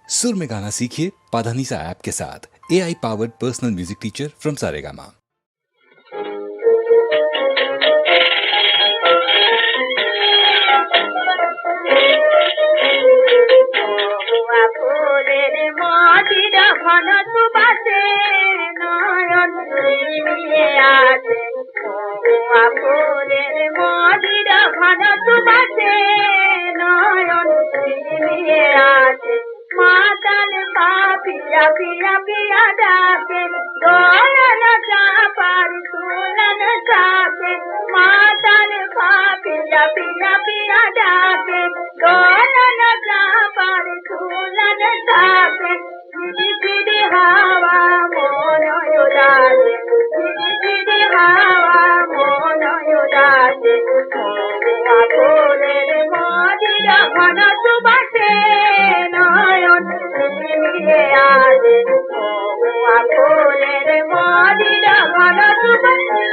सुर में गाना सीखिए पाधानीसा ऐप के साथ। AI powered personal music teacher from Saregama. मातल पिया पिया पिया डाके दोलन चापर सुलन चाके मातल पिया पिया पिया डाके दोलन चापर सुलन चाके फिरी फिरी हवा मोन उदासे फिरी फिरी हवा मोन उदासे फूलेर मदिर घन सुबासे नयन मिलिए आज फूलेर मदिर घन सुबासे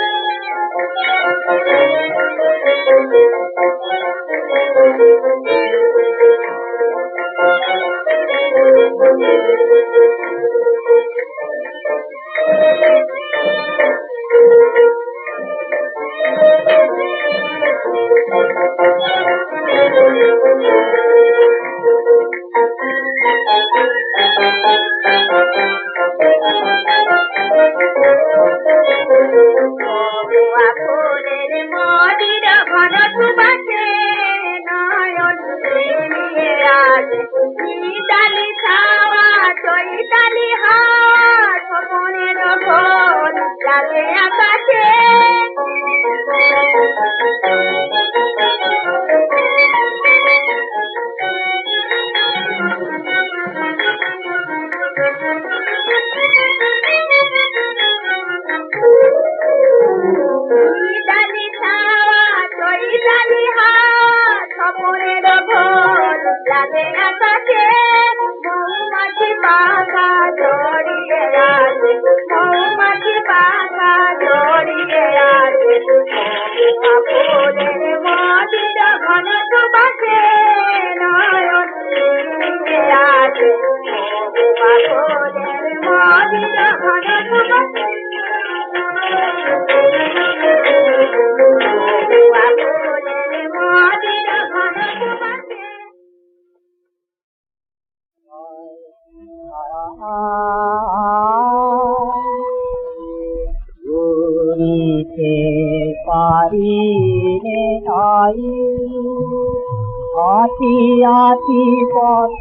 आती पत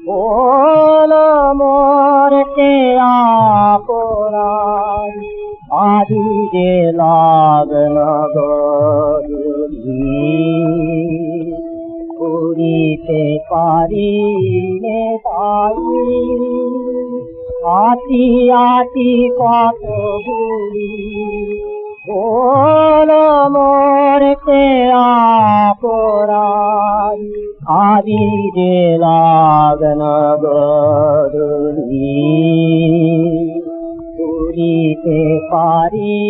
बोल मोर के आपोरार आदि जे लागन पूरी के पारी ने ताई आती पत बोल मोर के आपोरार आदि जे लागन गोदुली पूरी के पारी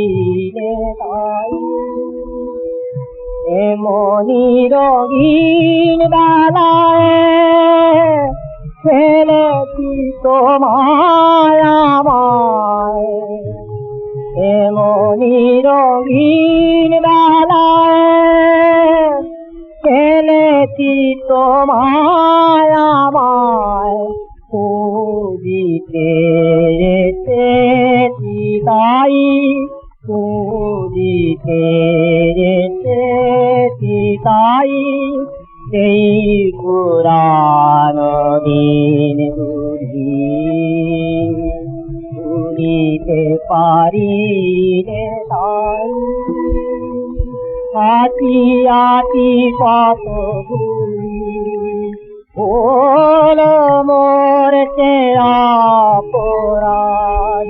ने ताई ए मोनी रंगीन बेलाए खेलेছি তোমায় আমায় এমনি রঙিন বেলায় খেলেছি তোমায় আমায় খুঁজিতে এসেছি তাই খুঁজিতে এসেছি তাই সেই পুরানো দিন ভুলিতে পারি রে তাই আতি কত ভুলি ভোল মোর অপরাধ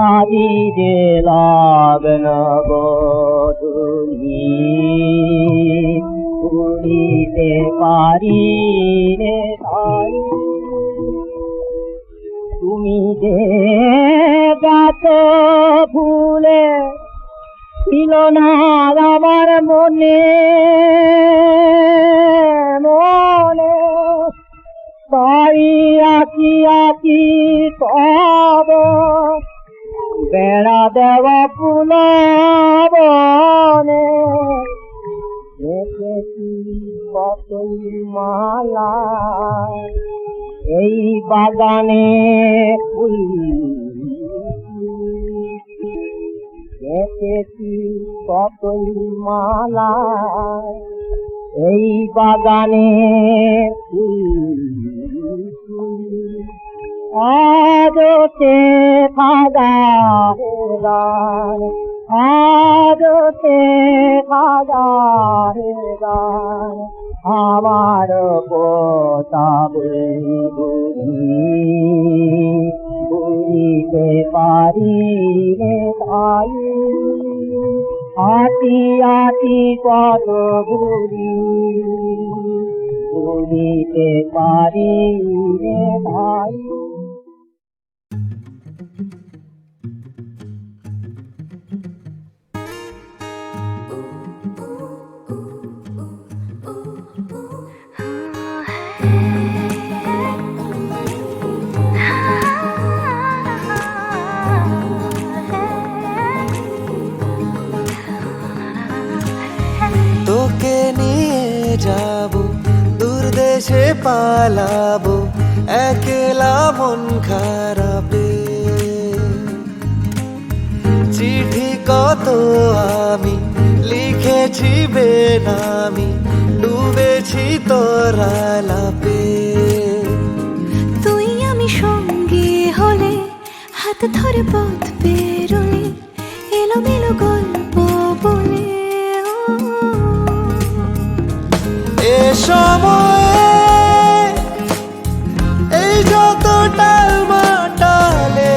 আদি যে লাগন গোধূলি ভুলিতে পারি রে তাই তুমি যে গাছ ভুলে ছিল না আমার মনে মনে তাই আঁকি আঁকি তব বেড়া দেওয়া ফুল বনে দেখেছি কতই মালা এই বাগানে ফুল দেখেছি কতই মালা এই বাগানে আজ সে খাগার আজ সে খাগার আমার পোতা বুঝিতে পারি রে তাই আটি আটি কত বুঝিতে পারি রে ভাই। তোকে নিয়ে যাবো দূর দেশে পালাবো একলা মন খারাপে চিঠি কত আমি লিখেছি বেনামি ডুবেছি তোর আলাপে তুই আমি সঙ্গে হলে হাত ধরে পথ বেরোলে এলোমেলো গল্প বলে এ সময়ে এই যত টালমাটালে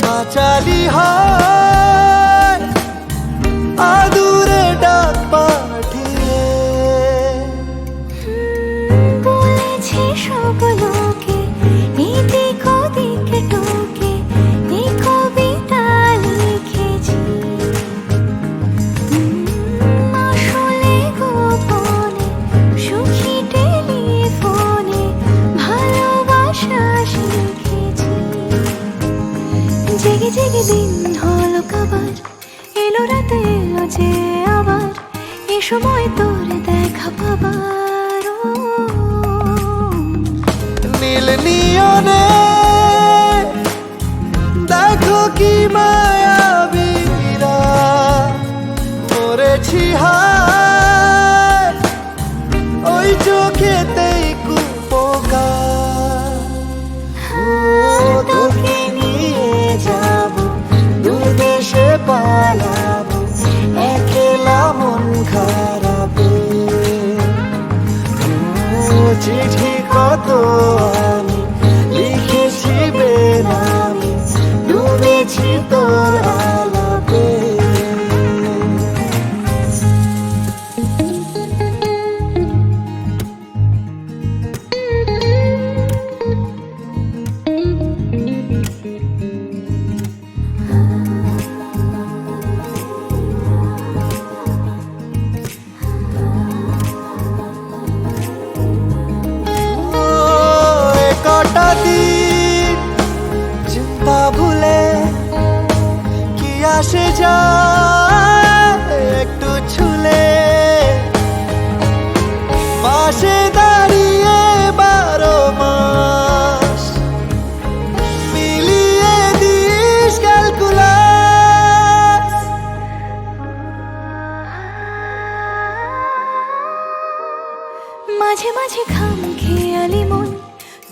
বাঁচালি হয় আদুরে ডাক পাঠিয়ে বলেছি সব লোকে এদিক ওদিকে টোকে এই কবিতা লিখেছি আসলে গোপনে সুখী টেলিফোনে ভালোবাসা শিখেছি জেগে জেগে দিন হলো কাবার এলো রাতে এলো যে আবার এ সময় তোর দেখা পাবার নীল নিয়নে দেখো কি মায়াবীরা মরেছি হায় ওই চোখেতেই কুপোকার তোকে নিয়ে যাবো দূর দেশে পালাবো একলা মন খারাপে চিঠি কত আমি লিখেছি বেনামি ডুবেছি তোর আলাপে কটা দিন চিন্তা ভুলে কি আসে যায় একটু ছুলে পাশে দাঁড়িয়ে 12 মাস মিলিয়ে দিস ক্যালকুলাস মাঝে মাঝে খাম খেয়ালি মন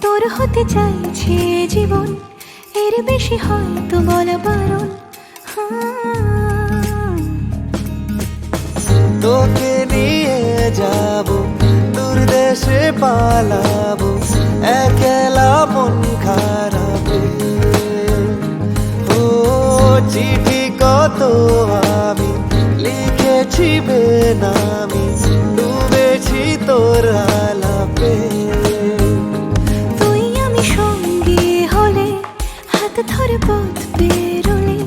তোর হতে চাইছে জীবন এর বেশি হয়তো বলা বারণ তোকে নিয়ে যাবো দূর দেশে পালাবো একলা মন খারাপে ও চিঠি কত আমি লিখেছি বেনামি ডুবেছি তোর আলাপে তুই আমি সঙ্গে হলে হাত ধরে পথ বেরোলে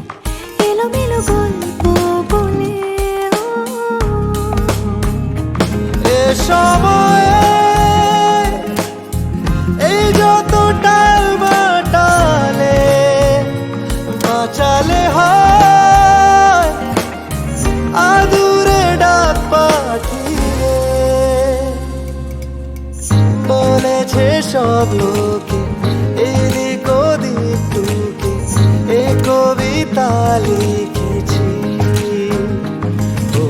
এলোমেলো গল্প বলে এ সময়ে গেছে সব লোকে এদিক ওদিক টুকে এ কবিতা লিখেছি। ও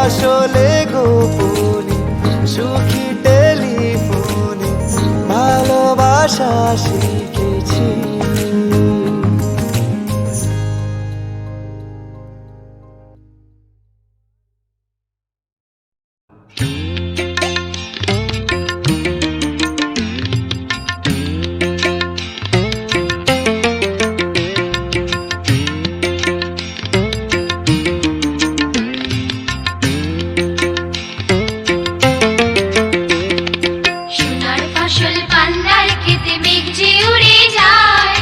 আসলে গোপনে সুখী টেলিফোনে ভালোবাসা শিখেছি। সোনার ফসল পান্নার খেতে মেঘ যে উড়ে যায়,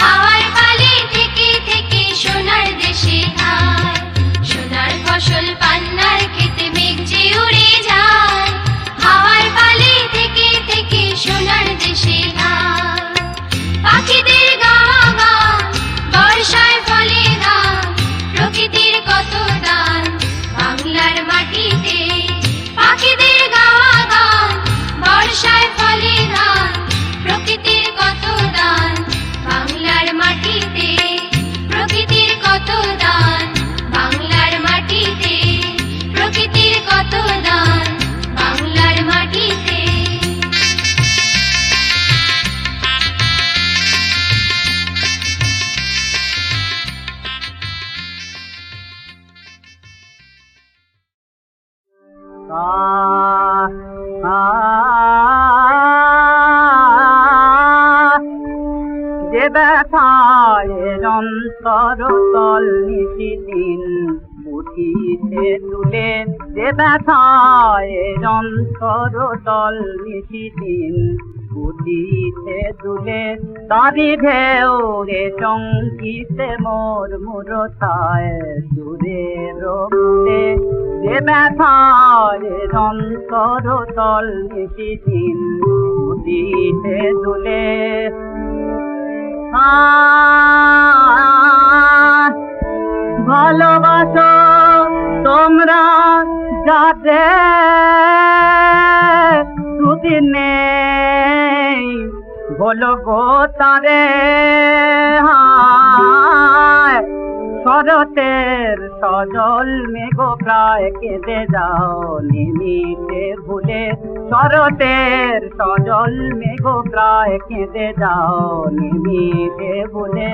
হাওয়ার পালে থেকে থেকে সোনার দেশে আয়। সোনার ফসল পান্নার খেতে মেঘ যে উড়ে যায়, হাওয়ার পালে থেকে থেকে সোনার দেশে আয়। পাখিদের গাওয়া গান, বর্ষায় ফলে ধান, প্রকৃতির কত দান বাংলার মাটিতে। পাখিদের গাওয়া গান, বর্ষায় ফলে ধান, প্রকৃতির কত দান বাংলার মাটিতে। প্রকৃতির কত দান বাংলার মাটিতে, প্রকৃতির কত দান বাংলার মাটিতে। যে ব্যথায় অন্তর তল নিশিদিন উঠিতে তুলে, যে ব্যথায় অন্তর তল নিশিদিন উঠিতে তুলে, তারি ঢেউ রে সঙ্গীতে মোর মুরতায় সুরের মূলে। যে ব্যথায় অন্তর তল নিশিদিন উঠিতে তুলে, ভালোবাসো তোমরা যাতে দুদিন নেই, বলো গো তারে হায়। শরতের সজল মেঘ প্রায় কেঁদে যাও নিমিষে ভুলে, শরতের সজল মেঘ প্রায় কেঁদে যাও নিমিষে ভুলে।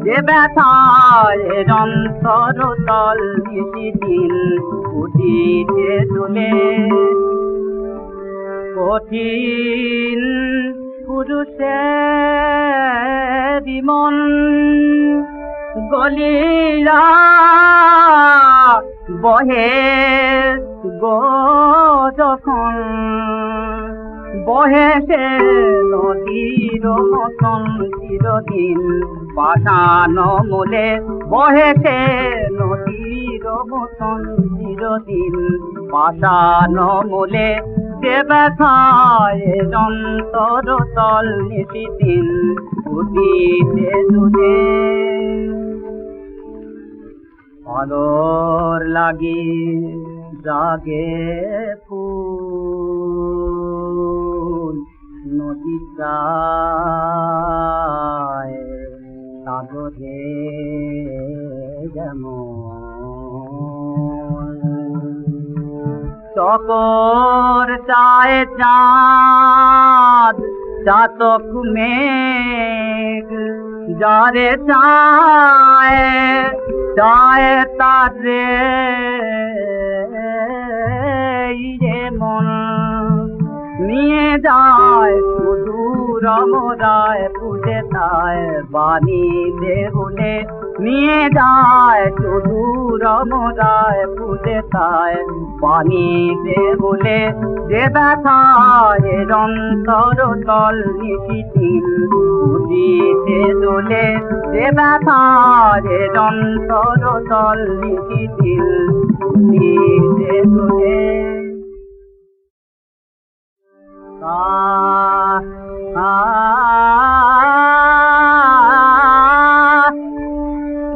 যে ব্যথায় অন্তর তল নিশিদিন উঠিতে তুলে, কঠিন পুরুষের মন গলিয়া বহে গো যখন, বহে সে নদীর মতন চিরদিন পাষাণ মূলে। বহে সে নদীর মতন চিরদিন পাষাণ মূলে। যে ব্যথায় অন্তর তল নিশিদিন উঠিতে তুলে, আলোর লাগি জাগে ফুল নদী চায় সাগরে যেমন, চকর চায় চাঁদ চাতক মেঘ, যারে চায় চায় তারে রে মন। নিয়ে যায় সুদূর মোরায় পুজে তায় বাণী দেহুলে, নিয়ে যায় সুদূর মোরায় পুজে তায় বাণী দেহুলে। যে ব্যথায় অন্তর তল নিশিদিন উঠিতে তোলে, যে ব্যথায় অন্তর তল নিশিদিন উঠিতে তোলে।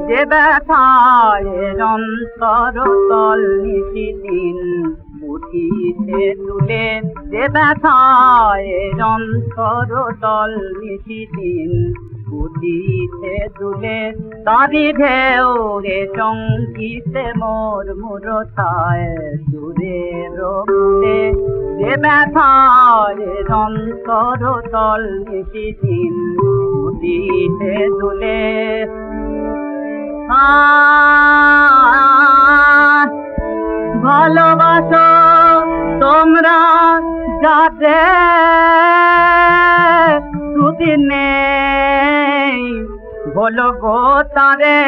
যে ব্যথায় অন্তর তল নিশিদিন উঠিতে তুলে, যে ব্যথায় যন্ত্র তল নিশিদিন উঠিতে দুলে তারি ঢেউ রে সঙ্গীতে মোর মুরথায় সুরের মূলে যে ব্যথায় যন্ত্র তল নিশিদিন উঠিতে দুলে ভালোবাসো তোমরা যাতে দুদিন নেই বলো গো তারে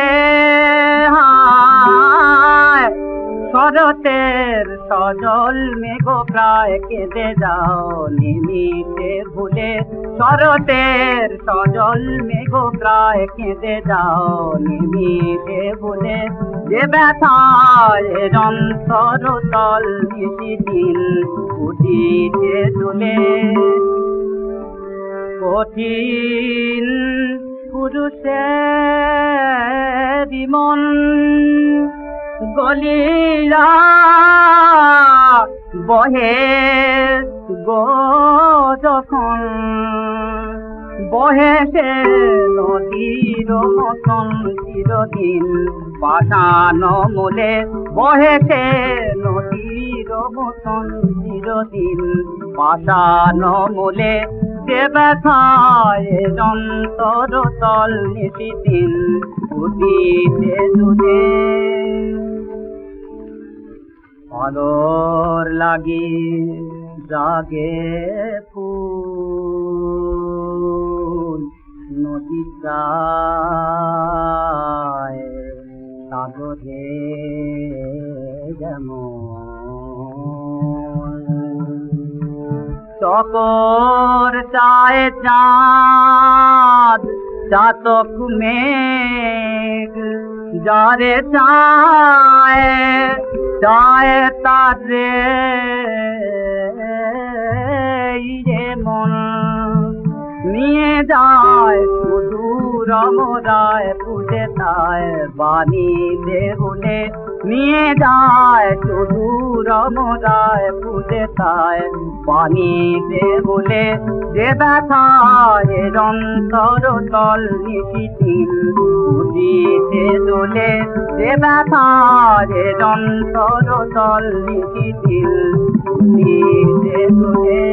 শরতের সজল মেঘ প্রায় কেঁদে যাও নিমিষে ভুলে শরতের সজল মেঘ প্রায় কেঁদে যাও নিমিষে ভুলে যে ব্যথায় যন্ত্র তল নিশিদিন উঠিতে তুলে কঠিন পুরুষের মন গলিলা বহে গো যখন বহে সে নদীর মতন চিরদিন পাষাণ মূলে বহে সে নদীর মতন চিরদিন পাষাণ মূলে যে ব্যথায় যন্ত্র তল নিশিদিন উঠিতে তুলে আলোর লাগি জাগে ফুল নদী চায় সাগরে যেমন চকর চায় চাঁদ চাতক মেঘ যারে চায় চায় তারে রে মন নিয়ে যায় সুদূর মোরায় পুজে তায় বাণী দেহুলে নিয়ে যায় সুদূর মোরায় পুজে তায় বাণী দেহুলে যে ব্যথায় যন্ত্র তল নিশিদিন উঠিতে দোলে যে ব্যথায় যন্ত্র তল নিশিদিন উঠিতে দোলে